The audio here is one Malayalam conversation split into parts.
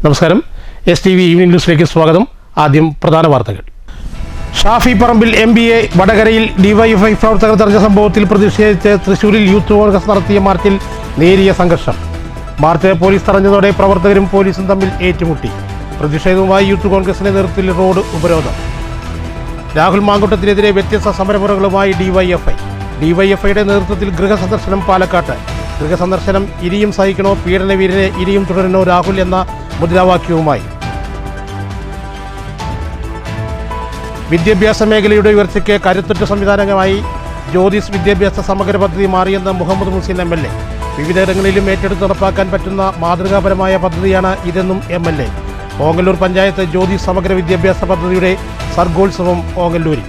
നമസ്കാരം. STV ഈവനിംഗ് ന്യൂസിലേക്ക് സ്വാഗതം. ആദ്യം പ്രധാന വാർത്തകൾ. ഷാഫി പറമ്പിൽ MBA വടകരയിൽ DYFI പ്രവർത്തകർ തടഞ്ഞ സംഭവത്തിൽ പ്രതിഷേധിച്ച് തൃശൂരിൽ യൂത്ത് കോൺഗ്രസ് നടത്തിയ മാർച്ചിൽ നേരിയ സംഘർഷം. മാർച്ച് പോലീസ് തടഞ്ഞതോടെ പ്രവർത്തകരും പോലീസും തമ്മിൽ ഏറ്റുമുട്ടി. പ്രതിഷേധവുമായി യൂത്ത് കോൺഗ്രസിന്റെ നേതൃത്വത്തിൽ റോഡ് ഉപരോധം. രാഹുൽ മാങ്കൂട്ടത്തിനെതിരെ വ്യത്യസ്ത സമരമുറകളുമായി DYFIയുടെ നേതൃത്വത്തിൽ ഗൃഹസന്ദർശനം പാലക്കാട്ട്. ഗൃഹസന്ദർശനം ഇനിയും സഹിക്കണോ, പീഡനവീരനെ ഇനിയും തുടരണോ രാഹുൽ എന്ന മുദ്രാവാക്യവുമായി. വിദ്യാഭ്യാസ മേഖലയുടെ ഉയർച്ചയ്ക്ക് കരുത്തുറ്റ സംവിധാനമായി ജ്യോതിസ് വിദ്യാഭ്യാസ സമഗ്ര പദ്ധതി മാറിയെന്ന് മുഹമ്മദ് മുഹസിൻ MLA. വിവിധയിടങ്ങളിലും ഏറ്റെടുത്ത് നടപ്പാക്കാൻ പറ്റുന്ന മാതൃകാപരമായ പദ്ധതിയാണ് ഇതെന്നും MLA. ഓങ്ങല്ലൂർ പഞ്ചായത്ത് ജ്യോതിസ് സമഗ്ര വിദ്യാഭ്യാസ പദ്ധതിയുടെ സർഗോത്സവം ഓങ്ങല്ലൂരിൽ.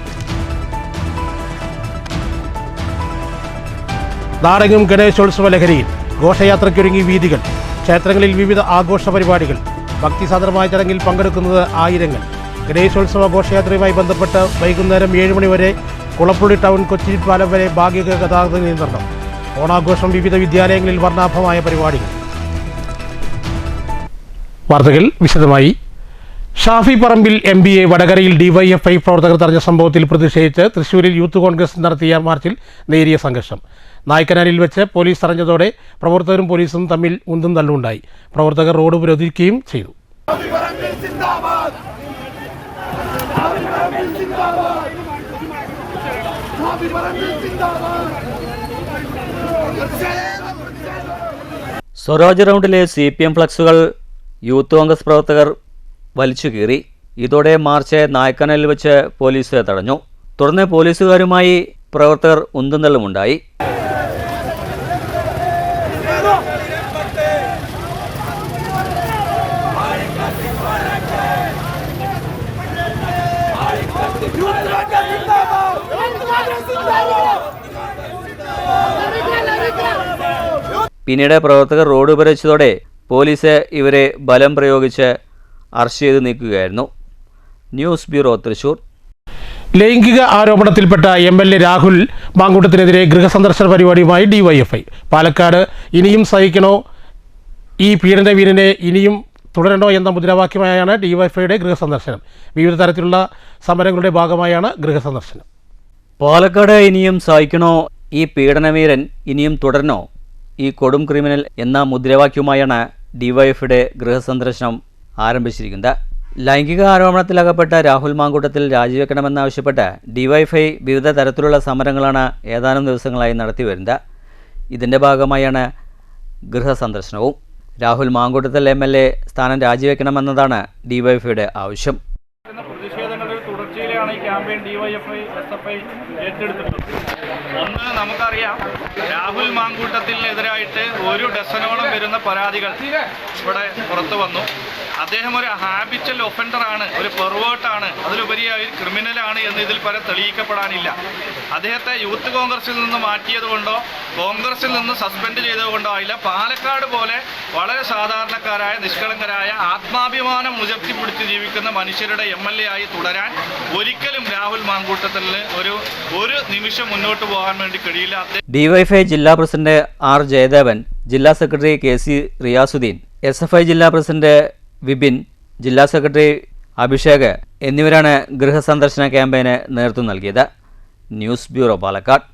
നാടെങ്ങും ഗണേശോത്സവ ലഹരിയിൽ. ഘോഷയാത്രയ്ക്കൊരുങ്ങി വീതികൾ. ക്ഷേത്രങ്ങളിൽ വിവിധ ആഘോഷ പരിപാടികൾ. ഭക്തിസാന്ദ്രമായ ചടങ്ങിൽ പങ്കെടുക്കുന്നത് ആയിരങ്ങൾ. ഗണേശോത്സവ ഘോഷയാത്രയുമായി ബന്ധപ്പെട്ട് വൈകുന്നേരം 7 മണി വരെ കുളപ്പുള്ളി ടൗൺ കൊച്ചിപ്പാലം വരെ ഭാഗിക ഗതാഗത നിയന്ത്രണം. ഓണാഘോഷം വിവിധ വിദ്യാലയങ്ങളിൽ വർണ്ണാഭമായ പരിപാടികൾ. വാർത്തകൾ വിശദമായി. ഷാഫി പറമ്പിൽ MBA വടകരയിൽ DYFI പ്രവർത്തകർ തടഞ്ഞ സംഭവത്തിൽ പ്രതിഷേധിച്ച് തൃശൂരിൽ യൂത്ത് കോൺഗ്രസ് നടത്തിയ മാർച്ചിൽ നേരിയ സംഘർഷം. നായ്ക്കനാലിൽ വെച്ച് പോലീസ് തടഞ്ഞതോടെ പ്രവർത്തകരും പോലീസും തമ്മിൽ ഉന്തും തള്ളുണ്ടായി. പ്രവർത്തകർ റോഡ് ഉപരോധിക്കുകയും ചെയ്തു. സ്വരാജ് റൗണ്ടിലെ CPM ഫ്ലക്സുകൾ യൂത്ത് കോൺഗ്രസ് പ്രവർത്തകർ വലിച്ചു കീറി. ഇതോടെ മാർച്ച് നായ്ക്കനാലിൽ വെച്ച് പോലീസ് തടഞ്ഞു. തുടർന്ന് പോലീസുകാരുമായി പ്രവർത്തകർ ഉന്തും തള്ളുമുണ്ടായി. പിന്നീട് പ്രവർത്തകർ റോഡ് ഉപരോധിച്ചതോടെ പോലീസ് ഇവരെ ബലം പ്രയോഗിച്ച് അറസ്റ്റ് ചെയ്ത് നീക്കുകയായിരുന്നു. News bureau, Thrissur. ലൈംഗിക ആരോപണത്തിൽപ്പെട്ട MLA രാഹുൽ മാങ്കൂട്ടത്തിനെതിരെ ഗൃഹസന്ദർശന പരിപാടിയുമായി DYFI. പാലക്കാട് ഇനിയും സഹിക്കണോ, ഈ പീഡനവീരനെ ഇനിയും തുടരണോ എന്ന മുദ്രാവാക്യമായാണ് DYFIയുടെ ഗൃഹസന്ദർശനം. വിവിധ തരത്തിലുള്ള സമരങ്ങളുടെ ഭാഗമായാണ് ഗൃഹസന്ദർശനം. പാലക്കാട് ഇനിയും സഹിക്കണോ, ഈ പീഡനവീരൻ ഇനിയും തുടരണോ, ഈ കൊടും ക്രിമിനൽ എന്ന മുദ്രാവാക്യവുമായാണ് DYFIയുടെ ഗൃഹസന്ദർശനം ആരംഭിച്ചിരിക്കുന്നത്. ലൈംഗിക ആരോപണത്തിലകപ്പെട്ട രാഹുൽ മാങ്കൂട്ടത്തിൽ രാജിവെക്കണമെന്നാവശ്യപ്പെട്ട് DYFI വിവിധ തരത്തിലുള്ള സമരങ്ങളാണ് ഏതാനും ദിവസങ്ങളായി നടത്തിവരുന്നത്. ഇതിൻ്റെ ഭാഗമായാണ് ഗൃഹസന്ദർശനവും. രാഹുൽ മാങ്കൂട്ടത്തിൽ MLA സ്ഥാനം രാജിവെക്കണമെന്നതാണ് DYFIയുടെ ആവശ്യം. പ്രതിഷേധങ്ങളുടെ തുടർച്ചയിലാണ് ഈ ക്യാമ്പയിൻ DYFI SFI ഏറ്റെടുത്തിട്ടുള്ളത്. ഒന്ന്, നമുക്കറിയാം, രാഹുൽ മാങ്കൂട്ടത്തിനെതിരായിട്ട് 1 ഡസനോളം വരുന്ന പരാതികൾ ഇവിടെ പുറത്തു വന്നു. അദ്ദേഹം ഒരു ഹാബിച്വൽ ഒഫൻഡറാണ്, ഒരു പെർവേർട്ടാണ്, അതിലുപരിയായി ക്രിമിനലാണ് എന്ന് ഇതിൽ പരം തെളിയിക്കപ്പെടാനില്ല. അദ്ദേഹത്തെ യൂത്ത് കോൺഗ്രസിൽ നിന്ന് മാറ്റിയതുകൊണ്ടോ കോൺഗ്രസിൽ നിന്ന് സസ്പെൻഡ് ചെയ്തതുകൊണ്ടോ ആയില്ല. പാലക്കാട് പോലെ വളരെ സാധാരണക്കാരായ നിഷ്കളങ്കരായ ആത്മാഭിമാനം ഉയർത്തിപ്പിടിച്ച് ജീവിക്കുന്ന മനുഷ്യരുടെ MLA ആയി തുടരാൻ ഒരിക്കലും രാഹുൽ മാങ്കൂട്ടത്തിന് ഒരു നിമിഷം മുന്നോട്ട് പോകാൻ വേണ്ടി കഴിയില്ല. DYFI ജില്ലാ പ്രസിഡന്റ് R ജയദേവൻ, ജില്ലാ സെക്രട്ടറി KC റിയാസുദ്ദീൻ, SFI ജില്ലാ പ്രസിഡന്റ് വിപിൻ, ജില്ലാ സെക്രട്ടറി അഭിഷേക് എന്നിവരാണ് ഗൃഹസന്ദർശന ക്യാമ്പയിന് നേതൃത്വം നൽകിയത്. News bureau, Palakkad.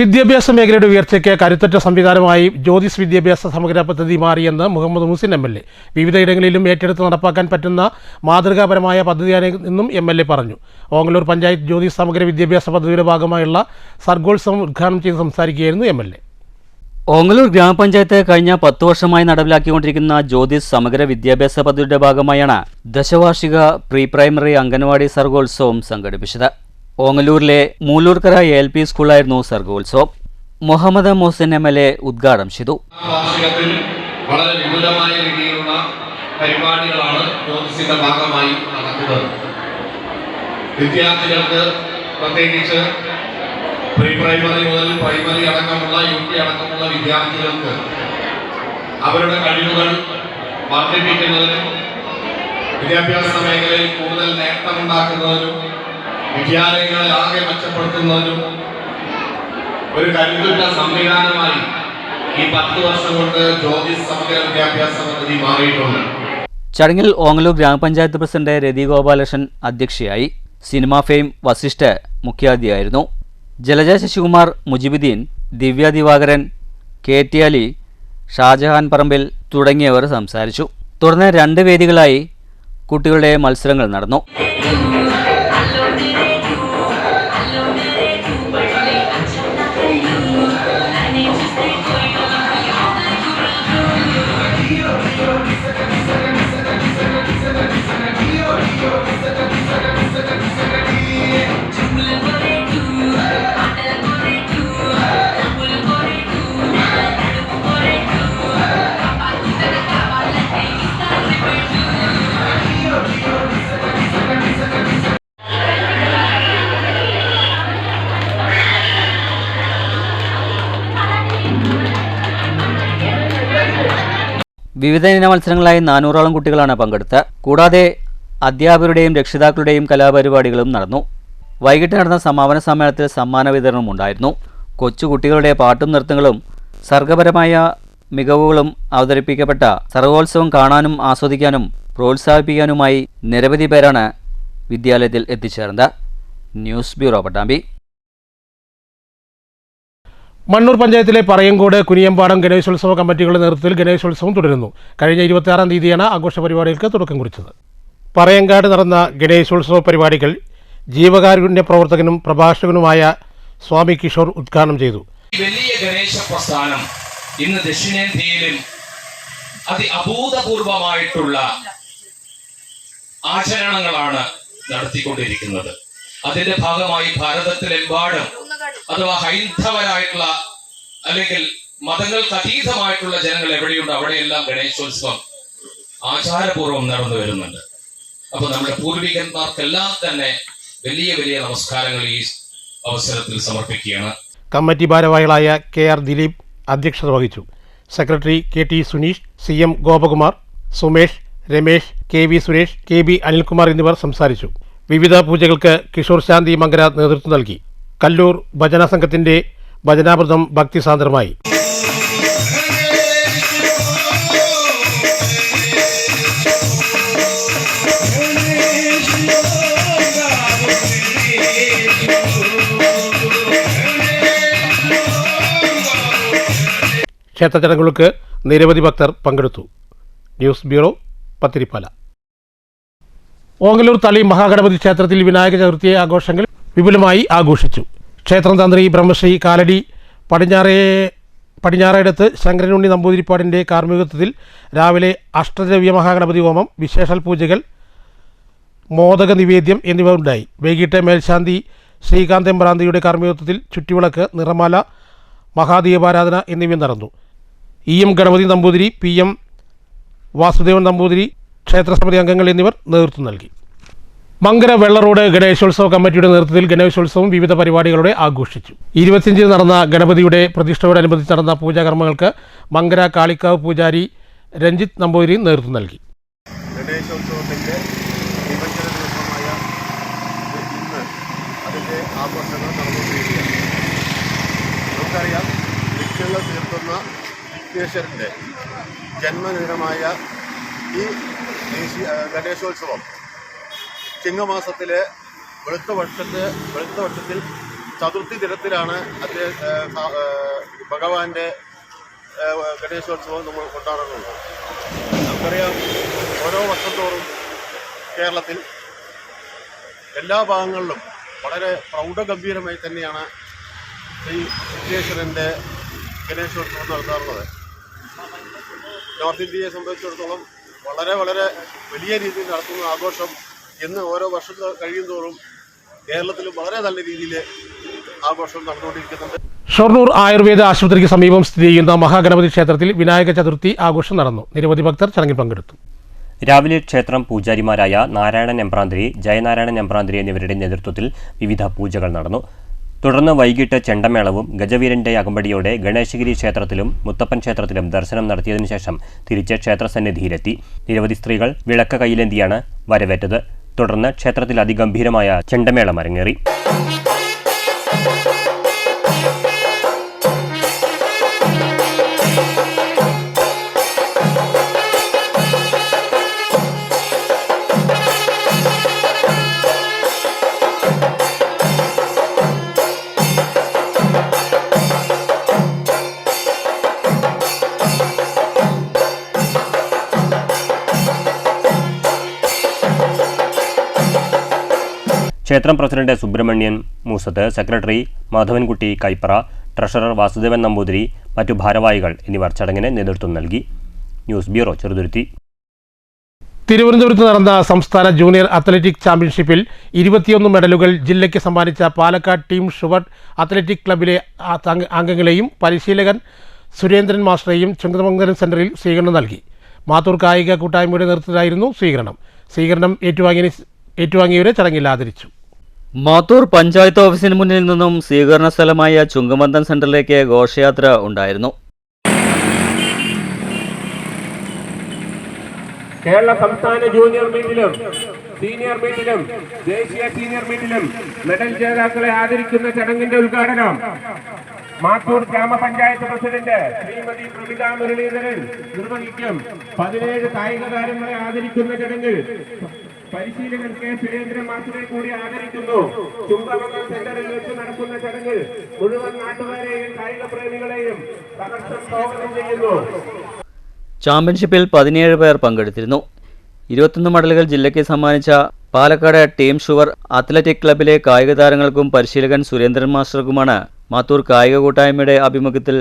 വിദ്യാഭ്യാസ മേഖലയുടെ ഉയർച്ചയ്ക്ക് കരുത്തുറ്റ സംവിധാനമായി ജ്യോതിസ് വിദ്യാഭ്യാസ സമഗ്ര പദ്ധതി മാറിയെന്ന് മുഹമ്മദ് മുഹസിൻ MLA. വിവിധയിടങ്ങളിലും ഏറ്റെടുത്ത് നടപ്പാക്കാൻ പറ്റുന്ന മാതൃകാപരമായ പദ്ധതിയാണ് എന്നും MLA പറഞ്ഞു. ഓങ്ങല്ലൂർ പഞ്ചായത്ത് ജ്യോതിസ് സമഗ്ര വിദ്യാഭ്യാസ പദ്ധതിയുടെ ഭാഗമായുള്ള സർഗോത്സവം ഉദ്ഘാടനം ചെയ്ത് സംസാരിക്കുകയായിരുന്നു MLA. ഓങ്ങല്ലൂർ ഗ്രാമപഞ്ചായത്ത് കഴിഞ്ഞ 10 വർഷമായി നടപ്പിലാക്കിക്കൊണ്ടിരിക്കുന്ന ജ്യോതിസ് സമഗ്ര വിദ്യാഭ്യാസ പദ്ധതിയുടെ ഭാഗമായാണ് ദശവാർഷിക പ്രീ പ്രൈമറി അംഗൻവാടി സർഗോത്സവം സംഘടിപ്പിച്ചത്. ഓങ്ങല്ലൂരിലെ മൂലൂർക്കര ALP സ്കൂളായിരുന്നു സർഗോത്സവം. മുഹമ്മദ് മുഹസിൻ MLA ഉദ്ഘാടനം ചെയ്തു. വളരെ വിപുലമായ രീതിയിലുള്ള പരിപാടികളാണ് ജ്യോതിസിന്റെ ഭാഗമായി നടക്കുന്നത്. വിദ്യാർത്ഥികൾക്ക്, പ്രത്യേകിച്ച് പ്രീ പ്രൈമറി മുതൽ പ്രൈമറി അടക്കമുള്ള UP അടക്കമുള്ള വിദ്യാർത്ഥികൾക്ക് അവരുടെ കഴിവുകൾ വർദ്ധിപ്പിക്കുന്നതിനും വിദ്യാഭ്യാസ മേഖലയിൽ കൂടുതൽ നേട്ടമുണ്ടാക്കുന്നതിനും വിദ്യാലയങ്ങളെ ആകെ മെച്ചപ്പെടുത്തുന്നതിനും ഒരു കരുത്തുറ്റ സംവിധാനമായി ഈ 10 വർഷം കൊണ്ട് ജ്യോതിസ് സമഗ്ര വിദ്യാഭ്യാസ പദ്ധതി മാറിയിട്ടുണ്ട്. ചടങ്ങിൽ ഓങ്ങല്ലൂർ ഗ്രാമപഞ്ചായത്ത് പ്രസിഡന്റ് രതി ഗോപാലകൃഷ്ണൻ അധ്യക്ഷയായി. സിനിമാ ഫെയിം വസിഷ്ഠ മുഖ്യാതിഥിയായിരുന്നു. ജലജ ശശികുമാർ, മുജിബുദ്ദീൻ, ദിവ്യ ദിവാകരൻ, KT അലി, ഷാജഹാൻ പറമ്പിൽ തുടങ്ങിയവർ സംസാരിച്ചു. തുടർന്ന് 2 വേദികളായി കുട്ടികളുടെ മത്സരങ്ങൾ നടന്നു. വിവിധ ഇന മത്സരങ്ങളായി 400ഓളം കുട്ടികളാണ് പങ്കെടുത്തത്. കൂടാതെ അധ്യാപകരുടെയും രക്ഷിതാക്കളുടെയും കലാപരിപാടികളും നടന്നു. വൈകിട്ട് നടന്ന സമാപന സമ്മേളനത്തിൽ സമ്മാന വിതരണവും ഉണ്ടായിരുന്നു. കൊച്ചുകുട്ടികളുടെ പാട്ടും നൃത്തങ്ങളും സർഗപരമായ മികവുകളും അവതരിപ്പിക്കപ്പെട്ട സർഗോത്സവം കാണാനും ആസ്വദിക്കാനും പ്രോത്സാഹിപ്പിക്കാനുമായി നിരവധി പേരാണ് വിദ്യാലയത്തിൽ എത്തിച്ചേർന്നത്. News bureau, Pattambi. മണ്ണൂർ പഞ്ചായത്തിലെ പറയങ്കോട്, കുനിയമ്പാടം ഗണേശോത്സവ കമ്മിറ്റികളുടെ നേതൃത്വത്തിൽ ഗണേശോത്സവം തുടരുന്നു. കഴിഞ്ഞ 26-ാം തീയതിയാണ് ആഘോഷ പരിപാടികൾക്ക് തുടക്കം കുറിച്ചത്. പറയങ്കാട് നടന്ന ഗണേശോത്സവ പരിപാടികൾ ജീവകാരുണ്യ പ്രവർത്തകനും പ്രഭാഷകനുമായ സ്വാമി കിഷോർ ഉദ്ഘാടനം ചെയ്തു. വലിയ ഗണേശ പ്രസ്ഥാനം ഇന്ന് ദക്ഷിണേന്ത്യയിലും അഭൂതപൂർവമായിട്ടുള്ള ആചരണങ്ങളാണ് നടത്തിക്കൊണ്ടിരിക്കുന്നത്. അതിന്റെ ഭാഗമായി ഭാരതത്തിലെമ്പാടും അഥവാ ഹൈന്ദവരായിട്ടുള്ള അല്ലെങ്കിൽ മതങ്ങൾക്ക് അതീതമായിട്ടുള്ള ജനങ്ങൾ എവിടെയുണ്ട് അവിടെയെല്ലാം ഗണേശോത്സവം ആചാരപൂർവ്വം നടന്നു വരുന്നുണ്ട്. അപ്പൊ നമ്മുടെ പൂർവികന്മാർക്കെല്ലാം തന്നെ വലിയ വലിയ നമസ്കാരങ്ങൾ ഈ അവസരത്തിൽ സമർപ്പിക്കുകയാണ്. കമ്മിറ്റി ഭാരവാഹികളായ KR ദിലീപ് അധ്യക്ഷത വഹിച്ചു. Secretary KT Suneesh, CM Gopakumar, Sumesh, Ramesh, KV Suresh, KB Anilkumar എന്നിവർ സംസാരിച്ചു. വിവിധ പൂജകൾക്ക് കിഷോർ ശാന്തി മംഗര നേതൃത്വം നൽകി. കല്ലൂർ ഭജന സംഘത്തിന്റെ ഭജനാമൃതം ഭക്തിസാന്ദ്രമായി. ക്ഷേത്ര ചടങ്ങുകൾക്ക് നിരവധി ഭക്തർ പങ്കെടുത്തു. News bureau, Pathiripala. ഓങ്ങല്ലൂർ തളി മഹാഗണപതി ക്ഷേത്രത്തിൽ വിനായക ചതുർത്ഥി ആഘോഷങ്ങൾ വിപുലമായി ആഘോഷിച്ചു. ക്ഷേത്രം തന്ത്രി ബ്രഹ്മശ്രീ കാലടി പടിഞ്ഞാറേടത്ത് ശങ്കരനുണ്ണി നമ്പൂതിരിപ്പാടിൻ്റെ കാർമ്മികത്വത്തിൽ രാവിലെ അഷ്ടദ്രവ്യ മഹാഗണപതി ഹോമം, വിശേഷാൽ പൂജകൾ, മോദക നിവേദ്യം എന്നിവ ഉണ്ടായി. വൈകിട്ട് മേൽശാന്തി ശ്രീകാന്ത് എമ്പ്രാന്തിയുടെ കാർമ്മികത്വത്തിൽ ചുറ്റിവിളക്ക്, നിറമാല, മഹാദീപാരാധന എന്നിവ നടന്നു. EM ഗണപതി നമ്പൂതിരി, PM വാസുദേവൻ നമ്പൂതിരി, ക്ഷേത്രസമിതി അംഗങ്ങൾ എന്നിവർ നേതൃത്വം നൽകി. മങ്കര വെള്ള റോഡ് ഗണേശോത്സവ കമ്മിറ്റിയുടെ നേതൃത്വത്തിൽ ഗണേശോത്സവം വിവിധ പരിപാടികളോടെ ആഘോഷിച്ചു. 25-ന് നടന്ന ഗണപതിയുടെ പ്രതിഷ്ഠയോടനുബന്ധിച്ച് നടന്ന പൂജാകർമ്മങ്ങൾക്ക് മങ്കര കാളിക്കാവ് പൂജാരി രഞ്ജിത്ത് നമ്പൂതിരി നേതൃത്വം നൽകി. ഗണേശോത്സവത്തിൻ്റെ നിമജ്ജന ദിവസമായ ഇന്ന് അതിൻ്റെ ആഘോഷങ്ങൾ നടന്നുകൊണ്ടിരിക്കുകയാണ്. നമുക്കറിയാം, വിഘ്നങ്ങൾ തീർക്കുന്ന വിഘ്നേശ്വരൻ്റെ ജന്മദിനമായ ഈ ഗണേശോത്സവം ചിങ്ങമാസത്തിലെ വെളുത്ത പക്ഷത്തിൽ ചതുർത്ഥി ദിനത്തിലാണ് ഭഗവാന്റെ ഗണേശോത്സവം നമ്മൾ കൊണ്ടാടുന്നത്. നമുക്കറിയാം, ഓരോ വർഷം തോറും കേരളത്തിൽ എല്ലാ ഭാഗങ്ങളിലും വളരെ പ്രൗഢഗംഭീരമായി തന്നെയാണ് ശ്രീ വിഘ്നേശ്വരൻ്റെ ഗണേശോത്സവം നടത്താറുള്ളത്. നോർത്ത് ഇന്ത്യയെ സംബന്ധിച്ചിടത്തോളം വളരെ വളരെ വലിയ രീതിയിൽ നടത്തുന്ന ആഘോഷം ഇന്ന് ഓരോ വർഷം കഴിയും തോറും കേരളത്തിലും വളരെ നല്ല രീതിയിൽ ആഘോഷം നടന്നുകൊണ്ടിരിക്കുന്നുണ്ട്. ഷൊർണൂർ ആയുർവേദ ആശുപത്രിക്ക് സമീപം സ്ഥിതി ചെയ്യുന്ന മഹാഗണപതി ക്ഷേത്രത്തിൽ വിനായക ചതുർത്ഥി ആഘോഷം നടന്നു. നിരവധി ഭക്തർ ചടങ്ങിൽ പങ്കെടുത്തു. രാവിലെ ക്ഷേത്രം പൂജാരിമാരായ നാരായണൻ എമ്പ്രാന്തിരി, ജയനാരായണൻ എമ്പ്രാന്തിരി എന്നിവരുടെ നേതൃത്വത്തിൽ വിവിധ പൂജകൾ നടന്നു. തുടർന്ന് വൈകിട്ട് ചെണ്ടമേളവും ഗജവീരന്റെ അകമ്പടിയോടെ ഗണേശഗിരി ക്ഷേത്രത്തിലും മുത്തപ്പൻ ക്ഷേത്രത്തിലും ദർശനം നടത്തിയതിനു ശേഷം തിരിച്ച് ക്ഷേത്രസന്നിധിയിലെത്തി. നിരവധി സ്ത്രീകൾ വിളക്ക് കയ്യിലേന്തിയാണ് വരവേറ്റത്. തുടർന്ന് ക്ഷേത്രത്തിൽ അതിഗംഭീരമായ ചെണ്ടമേളം അരങ്ങേറി. ക്ഷേത്രം president Subramanian Moosath, secretary Madhavankutty Kaipara, treasurer Vasudevan Namboothiri, മറ്റു ഭാരവാഹികൾ എന്നിവർ ചടങ്ങിന് നേതൃത്വം നൽകി. News bureau, Cheruthuruthy. തിരുവനന്തപുരത്ത് നടന്ന സംസ്ഥാന ജൂനിയർ അത്ലറ്റിക് ചാമ്പ്യൻഷിപ്പിൽ 21 മെഡലുകൾ ജില്ലയ്ക്ക് സമ്മാനിച്ച പാലക്കാട് ടീം ഷുവർ അത്ലറ്റിക് ക്ലബിലെ അംഗങ്ങളെയും പരിശീലകൻ സുരേന്ദ്രൻ മാസ്റ്ററെയും ചുങ്കമംഗലം സെന്ററിൽ സ്വീകരണം നൽകി. മാത്തൂർ കായിക കൂട്ടായ്മയുടെ നേതൃത്വത്തിലായിരുന്നു സ്വീകരണം ഏറ്റുവാങ്ങിയവരെ ചടങ്ങിൽ ആദരിച്ചു. മാത്തൂർ പഞ്ചായത്ത് ഓഫീസിന് മുന്നിൽ നിന്നും സ്വീകരണ സ്ഥലമായ ചുങ്കമന്തം സെന്ററിലേക്ക് ഘോഷയാത്ര ഉണ്ടായിരുന്നു. കേരള സംസ്ഥാന ജൂനിയർ മീറ്റിലും സീനിയർ മീറ്റിലും ദേശീയ സീനിയർ മീറ്റിലും മെഡൽ ജേതാക്കളെ ആദരിക്കുന്ന ചടങ്ങിന്റെ ഉദ്ഘാടനം മാത്തൂർ ഗ്രാമപഞ്ചായത്ത് പ്രസിഡന്റ് ശ്രീമതി പ്രമിത മുരളീധരൻ നിർവഹിക്കും. 17 കായിക താരങ്ങളെ ആദരിക്കുന്ന ചടങ്ങിൽ പരിശീലകൻ കെ സുരേന്ദ്രൻ മാസ്റ്ററെ കൂടി ആദരിക്കുന്നു. ചുങ്കമംഗലം സെന്ററിൽ വെച്ച് നടക്കുന്ന ചടങ്ങിൽ മുഴുവൻ നാട്ടുകാരെയും കായിക പ്രേമികളെയും സഹർഷം സ്വാഗതം ചെയ്യുന്നു. ചാമ്പ്യൻഷിപ്പിൽ 17 പേർ പങ്കെടുത്തിരുന്നു. 21 മെഡലുകൾ ജില്ലയ്ക്ക് സമ്മാനിച്ച പാലക്കാട് ടീം ഷുവർ അത്ലറ്റിക് ക്ലബിലെ കായിക താരങ്ങൾക്കും പരിശീലകൻ സുരേന്ദ്രൻ മാസ്റ്റർക്കുമാണ് മാത്തൂർ കായിക കൂട്ടായ്മയുടെ ആഭിമുഖ്യത്തിൽ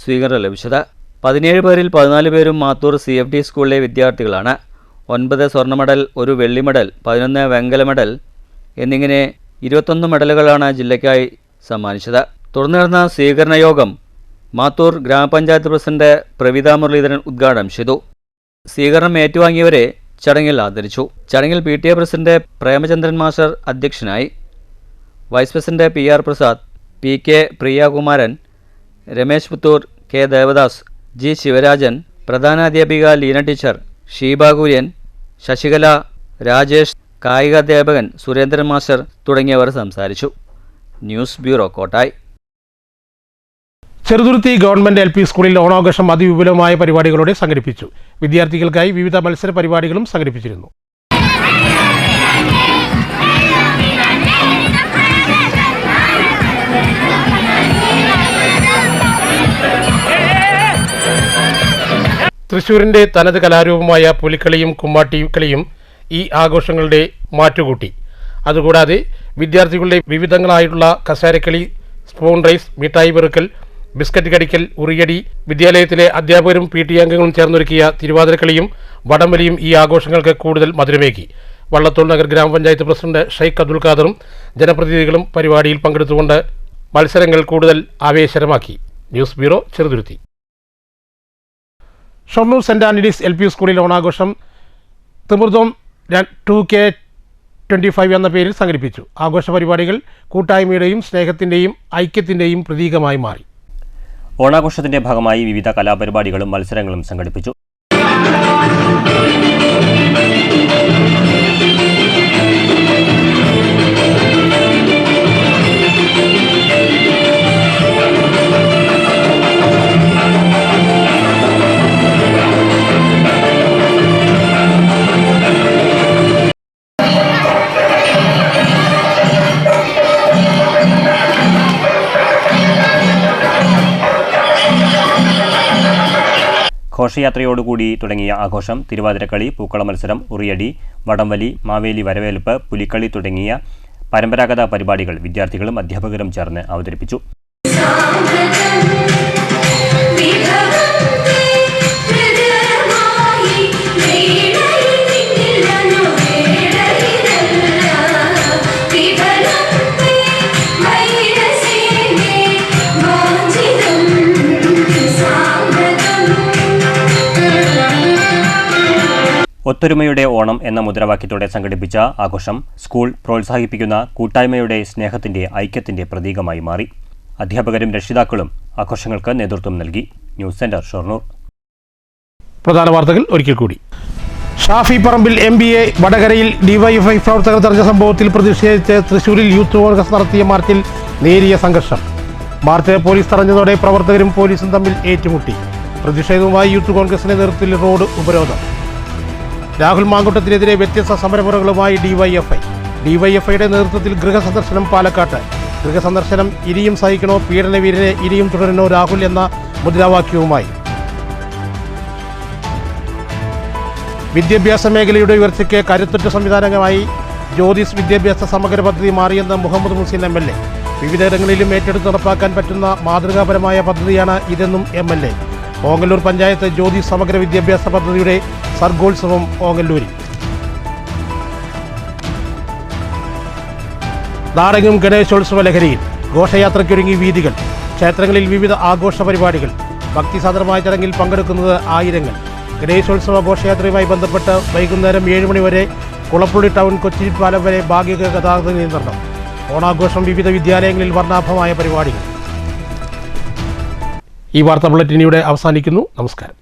സ്വീകരണം ലഭിച്ചത്. 17 പേരിൽ 14 പേരും മാത്തൂർ CFD സ്കൂളിലെ വിദ്യാർത്ഥികളാണ്. 9 സ്വർണ്ണ മെഡൽ, 1 വെള്ളി മെഡൽ, 11 വെങ്കല മെഡൽ എന്നിങ്ങനെ 21 മെഡലുകളാണ് ജില്ലയ്ക്കായി സമ്മാനിച്ചത്. തുടർന്ന് നടന്ന സ്വീകരണ യോഗം മാത്തൂർ ഗ്രാമപഞ്ചായത്ത് പ്രസിഡന്റ് പ്രവിത മുരളീധരൻ ഉദ്ഘാടനം ചെയ്തു. സ്വീകരണം ഏറ്റുവാങ്ങിയവരെ ചടങ്ങിൽ ആദരിച്ചു. ചടങ്ങിൽ PTA പ്രസിഡന്റ് പ്രേമചന്ദ്രൻ മാസ്റ്റർ അധ്യക്ഷനായി. Vice president PR Prasad, PK Priyakumaran, Ramesh Puthur, K Devadas, G Sivarajan, പ്രധാനാധ്യാപിക ലീന ടീച്ചർ, ഷീബ കുര്യൻ, ശശികല, രാജേഷ്, കായികാധ്യാപകൻ സുരേന്ദ്രൻ മാസ്റ്റർ തുടങ്ങിയവർ സംസാരിച്ചു. News bureau, Kottayi. Cheruthuruthy government LP സ്കൂളിൽ ഓണാഘോഷം അതിവിപുലമായ പരിപാടികളോടെ സംഘടിപ്പിച്ചു. വിദ്യാർത്ഥികൾക്കായി വിവിധ മത്സര പരിപാടികളും സംഘടിപ്പിച്ചിരുന്നു. തൃശ്ശൂരിൻ്റെ തനത് കലാരൂപമായ പുലിക്കളിയും കുമ്മാട്ടിക്കളിയും ഈ ആഘോഷങ്ങളുടെ മാറ്റുകൂട്ടി. അതുകൂടാതെ വിദ്യാർത്ഥികളുടെ വിവിധങ്ങളായിട്ടുള്ള കസേരക്കളി, സ്പൂൺ റേസ്, മിഠായി പെറുക്കൽ, ബിസ്ക്കറ്റ് കടിക്കൽ, ഉറിയടി, വിദ്യാലയത്തിലെ അധ്യാപകരും PTA അംഗങ്ങളും ചേർന്നൊരുക്കിയ തിരുവാതിരക്കളിയും വടംവലിയും ഈ ആഘോഷങ്ങൾക്ക് കൂടുതൽ മധുരമേകി. വള്ളത്തോൾ നഗർ ഗ്രാമപഞ്ചായത്ത് പ്രസിഡന്റ് ഷെയ്ഖ് അബ്ദുൽ ഖാദറും ജനപ്രതിനിധികളും പരിപാടിയിൽ പങ്കെടുത്തുകൊണ്ട് മത്സരങ്ങൾ കൂടുതൽ ആവേശകരമാക്കി. News bureau, Cheruthuruthy. Shoranur saint Antony's LP സ്കൂളിൽ ഓണാഘോഷം തിമിർദോം 2K25 എന്ന പേരിൽ സംഘടിപ്പിച്ചു. ആഘോഷ പരിപാടികൾ കൂട്ടായ്മയുടെയും സ്നേഹത്തിൻ്റെയും ഐക്യത്തിൻ്റെയും പ്രതീകമായി മാറി. ഓണാഘോഷത്തിന്റെ ഭാഗമായി വിവിധ കലാപരിപാടികളും മത്സരങ്ങളും സംഘടിപ്പിച്ചു. ഘോഷയാത്രയോടുകൂടി തുടങ്ങിയ ആഘോഷം തിരുവാതിരക്കളി, പൂക്കള മത്സരം, ഉറിയടി, വടംവലി, മാവേലി വരവേൽപ്പ്, പുലിക്കളി തുടങ്ങിയ പരമ്പരാഗത പരിപാടികൾ വിദ്യാർത്ഥികളും അധ്യാപകരും ചേർന്ന് അവതരിപ്പിച്ചു. ഒത്തൊരുമയുടെ ഓണം എന്ന മുദ്രാവാക്യത്തോടെ സംഘടിപ്പിച്ച ആഘോഷം സ്കൂൾ പ്രോത്സാഹിപ്പിക്കുന്ന കൂട്ടായ്മയുടെ, സ്നേഹത്തിന്റെ, ഐക്യത്തിന്റെ പ്രതീകമായി മാറി. അധ്യാപകരും രക്ഷിതാക്കളും ആഘോഷങ്ങൾക്ക് നേതൃത്വം നൽകി. News centre, Shoranur. പ്രധാന വാർത്തകൾ ഒരിക്കൽ കൂടി. ഷാഫി പറമ്പിൽ MBA വടകരയിൽ DYFI പ്രവർത്തകർ തടഞ്ഞ സംഭവത്തിൽ പ്രതിഷേധിച്ച് തൃശൂരിൽ യൂത്ത് കോൺഗ്രസ് നടത്തിയ മാർച്ചിൽ നേരിയ സംഘർഷം. മാർച്ച് പോലീസ് തടഞ്ഞതോടെ പ്രവർത്തകരും പോലീസും തമ്മിൽ ഏറ്റുമുട്ടി. പ്രതിഷേധവുമായി യൂത്ത് കോൺഗ്രസിന്റെ നേതൃത്വത്തിൽ റോഡ് ഉപരോധം. രാഹുൽ മാങ്കൂട്ടത്തിനെതിരെ വ്യത്യസ്ത സമരമുറകളുമായി DYFIയുടെ നേതൃത്വത്തിൽ ഗൃഹസന്ദർശനം പാലക്കാട്ട്. ഗൃഹസന്ദർശനം ഇനിയും സഹിക്കണോ, പീഡനവീരനെ ഇനിയും തുടരണോ രാഹുൽ എന്ന മുദ്രാവാക്യവുമായി. വിദ്യാഭ്യാസ മേഖലയുടെ ഉയർച്ചയ്ക്ക് കരുത്തുറ്റ സംവിധാനമായി ജ്യോതിസ് വിദ്യാഭ്യാസ സമഗ്ര പദ്ധതി മാറിയെന്ന മുഹമ്മദ് മുഹ്സിൻ MLA. വിവിധയിടങ്ങളിലും ഏറ്റെടുത്ത് നടപ്പാക്കാൻ പറ്റുന്ന മാതൃകാപരമായ പദ്ധതിയാണ് ഇതെന്നും MLA. ഓങ്ങല്ലൂർ പഞ്ചായത്ത് ജ്യോതിസ് സമഗ്ര വിദ്യാഭ്യാസ പദ്ധതിയുടെ സർഗോത്സവം ഓങ്ങല്ലൂരിൽ. നാടെങ്ങും ഗണേശോത്സവ ലഹരിയിൽ. ഘോഷയാത്രയ്ക്കൊരുങ്ങി വീതികൾ. ക്ഷേത്രങ്ങളിൽ വിവിധ ആഘോഷ പരിപാടികൾ. ഭക്തിസാന്ദ്രമായ ചടങ്ങിൽ പങ്കെടുക്കുന്നത് ആയിരങ്ങൾ. ഗണേശോത്സവ ഘോഷയാത്രയുമായി ബന്ധപ്പെട്ട് വൈകുന്നേരം 7 മണി വരെ കുളപ്പുള്ളി ടൗൺ കൊച്ചി പാലം വരെ ഭാഗിക ഗതാഗത നിയന്ത്രണം. ഓണാഘോഷം വിവിധ വിദ്യാലയങ്ങളിൽ വർണ്ണാഭമായ പരിപാടികൾ. ഈ വാർത്താ ബുള്ളറ്റിൻ ഇവിടെ അവസാനിക്കുന്നു. നമസ്കാരം.